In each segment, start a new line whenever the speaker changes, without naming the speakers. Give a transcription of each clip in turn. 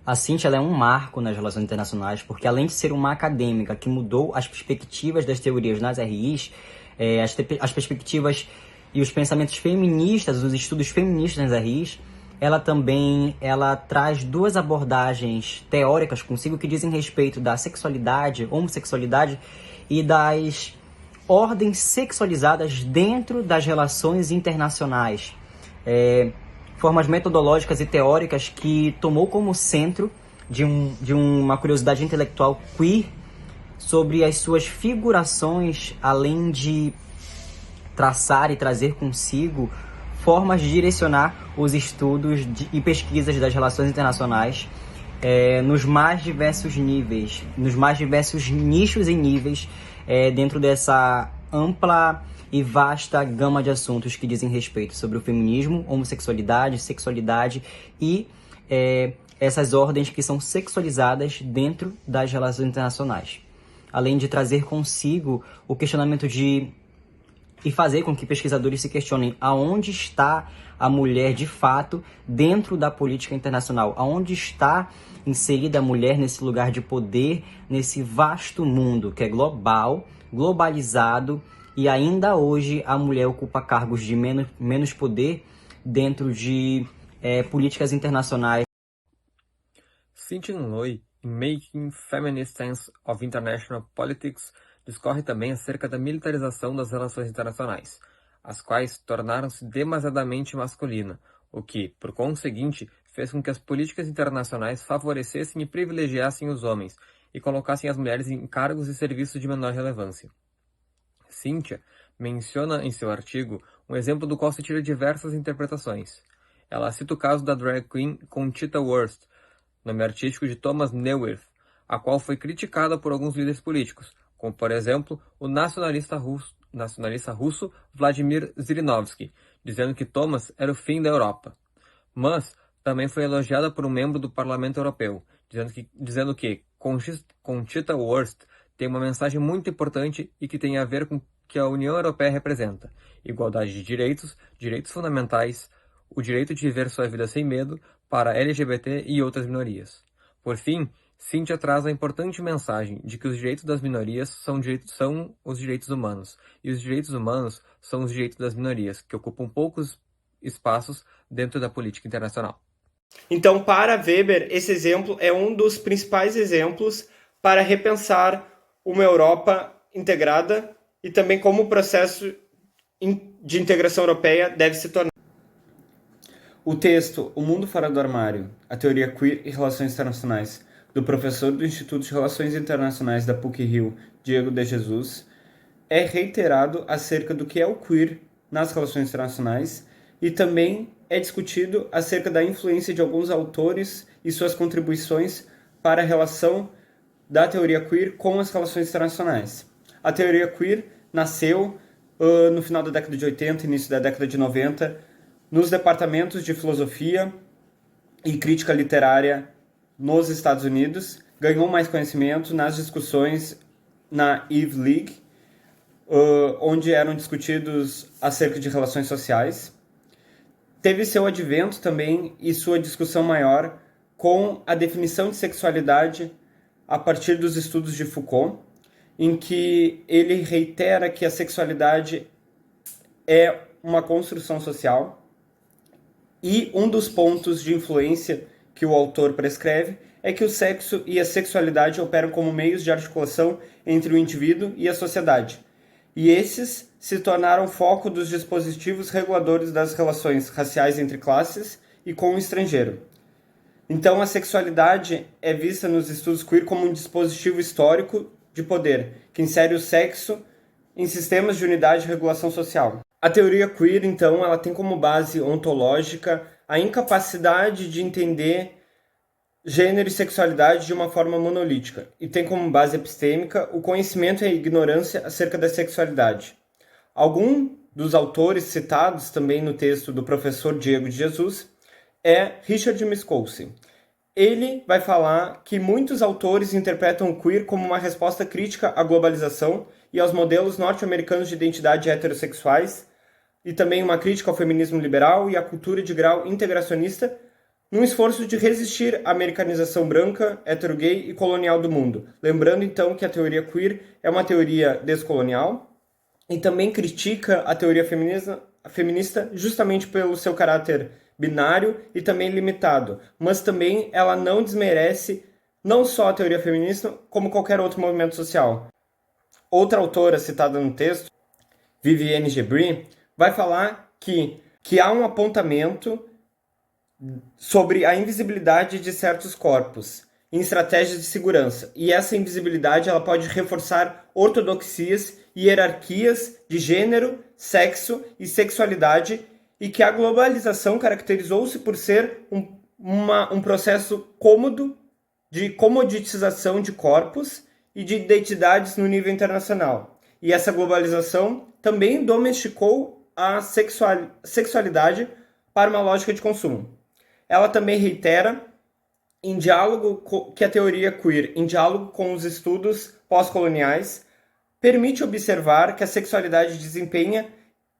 A Cíntia ela é um marco nas relações internacionais, porque além de ser uma acadêmica que mudou as perspectivas das teorias nas RIs, as perspectivas e os pensamentos feministas, os estudos feministas nas RIs, ela traz duas abordagens teóricas consigo que dizem respeito da sexualidade, homossexualidade e das ordens sexualizadas dentro das relações internacionais. Formas metodológicas e teóricas que tomou como centro de uma curiosidade intelectual queer sobre as suas figurações, além de traçar e trazer consigo formas de direcionar os estudos e pesquisas das relações internacionais nos mais diversos níveis, nos mais diversos nichos e níveis dentro dessa ampla e vasta gama de assuntos que dizem respeito sobre o feminismo, homossexualidade, sexualidade e essas ordens que são sexualizadas dentro das relações internacionais. Além de trazer consigo o questionamento e fazer com que pesquisadores se questionem aonde está a mulher de fato dentro da política internacional, aonde está inserida a mulher nesse lugar de poder, nesse vasto mundo que é global, globalizado, e ainda hoje a mulher ocupa cargos de menos poder dentro de políticas internacionais.
Cynthia Loy, em Making Feminist Sense of International Politics, discorre também acerca da militarização das relações internacionais, as quais tornaram-se demasiadamente masculina, o que, por conseguinte, fez com que as políticas internacionais favorecessem e privilegiassem os homens e colocassem as mulheres em cargos e serviços de menor relevância. Cynthia menciona em seu artigo um exemplo do qual se tira diversas interpretações. Ela cita o caso da drag queen Conchita Wurst, nome artístico de Thomas Neuwirth, a qual foi criticada por alguns líderes políticos, como por exemplo o nacionalista russo Vladimir Zhirinovsky, dizendo que Thomas era o fim da Europa. Mas também foi elogiada por um membro do Parlamento Europeu, dizendo que Conchita Wurst tem uma mensagem muito importante e que tem a ver com o que a União Europeia representa: igualdade de direitos, direitos fundamentais, o direito de viver sua vida sem medo para LGBT e outras minorias. Por fim, Cynthia traz a importante mensagem de que os direitos das minorias são os direitos humanos, e os direitos humanos são os direitos das minorias, que ocupam poucos espaços dentro da política internacional.
Então, para Weber, esse exemplo é um dos principais exemplos para repensar uma Europa integrada e também como o processo de integração europeia deve se tornar. O texto O Mundo Fora do Armário, a Teoria Queer e Relações Internacionais, do professor do Instituto de Relações Internacionais da PUC-Rio, Diego de Jesus, é reiterado acerca do que é o queer nas relações internacionais e também é discutido acerca da influência de alguns autores e suas contribuições para a relação da teoria queer com as relações internacionais. A teoria queer nasceu no final da década de 80, início da década de 90, nos departamentos de filosofia e crítica literária nos Estados Unidos, ganhou mais conhecimento nas discussões na Ivy League, onde eram discutidos acerca de relações sociais. Teve seu advento também e sua discussão maior com a definição de sexualidade a partir dos estudos de Foucault, em que ele reitera que a sexualidade é uma construção social e um dos pontos de influência que o autor prescreve é que o sexo e a sexualidade operam como meios de articulação entre o indivíduo e a sociedade, e esses se tornaram foco dos dispositivos reguladores das relações raciais entre classes e com o estrangeiro. Então, a sexualidade é vista nos estudos queer como um dispositivo histórico de poder, que insere o sexo em sistemas de unidade e regulação social. A teoria queer, então, ela tem como base ontológica a incapacidade de entender gênero e sexualidade de uma forma monolítica, e tem como base epistêmica o conhecimento e a ignorância acerca da sexualidade. Algum dos autores citados também no texto do professor Diego de Jesus é Richard Miskolci. Ele vai falar que muitos autores interpretam o queer como uma resposta crítica à globalização e aos modelos norte-americanos de identidade heterossexuais, e também uma crítica ao feminismo liberal e à cultura de grau integracionista, num esforço de resistir à americanização branca, heterogay e colonial do mundo. Lembrando, então, que a teoria queer é uma teoria descolonial e também critica a teoria feminista justamente pelo seu caráter binário e também limitado, mas também ela não desmerece não só a teoria feminista, como qualquer outro movimento social. Outra autora citada no texto, Vivienne Gebri, vai falar que há um apontamento sobre a invisibilidade de certos corpos em estratégias de segurança. E essa invisibilidade ela pode reforçar ortodoxias e hierarquias de gênero, sexo e sexualidade, e que a globalização caracterizou-se por ser um processo cômodo de comoditização de corpos e de identidades no nível internacional. E essa globalização também domesticou a sexualidade para uma lógica de consumo. Ela também reitera que a teoria queer, em diálogo com os estudos pós-coloniais, permite observar que a sexualidade desempenha,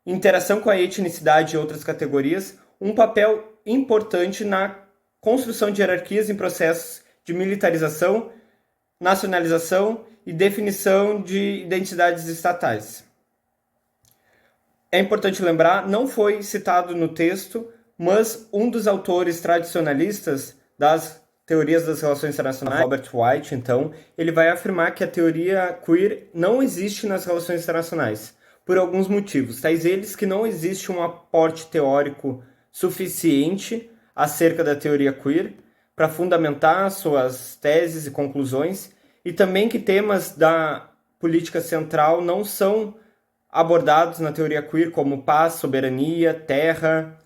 em interação com a etnicidade e outras categorias, um papel importante na construção de hierarquias em processos de militarização, nacionalização e definição de identidades estatais. É importante lembrar, não foi citado no texto, mas um dos autores tradicionalistas das teorias das relações internacionais, Robert White, então, ele vai afirmar que a teoria queer não existe nas relações internacionais, por alguns motivos. Tais eles que não existe um aporte teórico suficiente acerca da teoria queer para fundamentar suas teses e conclusões, e também que temas da política central não são abordados na teoria queer, como paz, soberania, terra,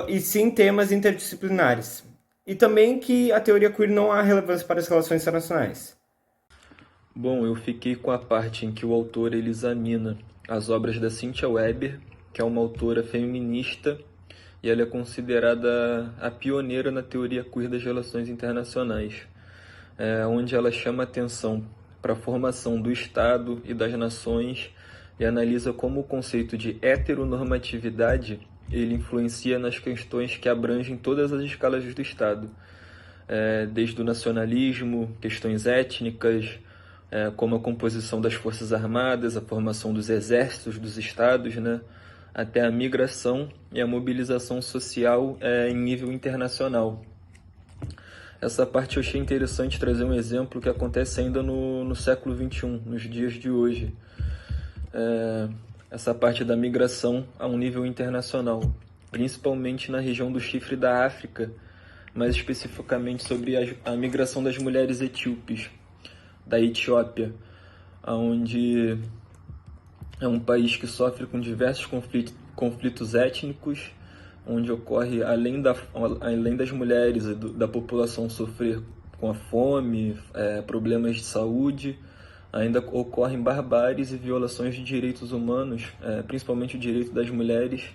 e sim temas interdisciplinares. E também que a teoria queer não há relevância para as relações internacionais.
Bom, eu fiquei com a parte em que o autor ele examina as obras da Cynthia Weber, que é uma autora feminista, e ela é considerada a pioneira na teoria queer das relações internacionais, onde ela chama atenção para a formação do Estado e das nações e analisa como o conceito de heteronormatividade ele influencia nas questões que abrangem todas as escalas do Estado, desde o nacionalismo, questões étnicas, como a composição das forças armadas, a formação dos exércitos dos estados, né, até a migração e a mobilização social em nível internacional. Essa parte eu achei interessante trazer um exemplo que acontece ainda no século XXI, nos dias de hoje. Essa parte da migração a um nível internacional, principalmente na região do Chifre da África, mais especificamente sobre a migração das mulheres etíopes, da Etiópia, onde é um país que sofre com diversos conflitos étnicos, onde ocorre, além das mulheres e da população sofrer com a fome, problemas de saúde, ainda ocorrem barbáries e violações de direitos humanos, principalmente o direito das mulheres,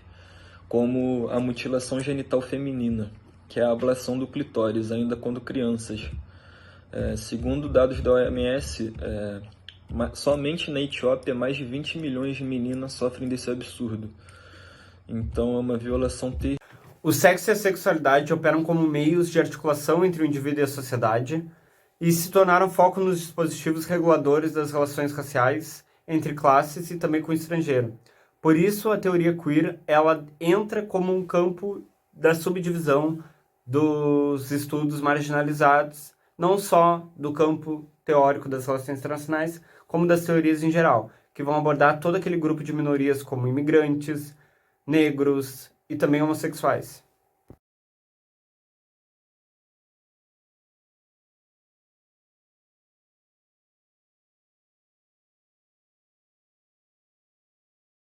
como a mutilação genital feminina, que é a ablação do clitóris, ainda quando crianças. Segundo dados da OMS, somente na Etiópia, mais de 20 milhões de meninas sofrem desse absurdo. Então, é uma violação terrível.
O sexo e a sexualidade operam como meios de articulação entre o indivíduo e a sociedade e se tornaram foco nos dispositivos reguladores das relações raciais entre classes e também com o estrangeiro. Por isso, a teoria queer ela entra como um campo da subdivisão dos estudos marginalizados, não só do campo teórico das relações internacionais, como das teorias em geral, que vão abordar todo aquele grupo de minorias como imigrantes, negros e também homossexuais.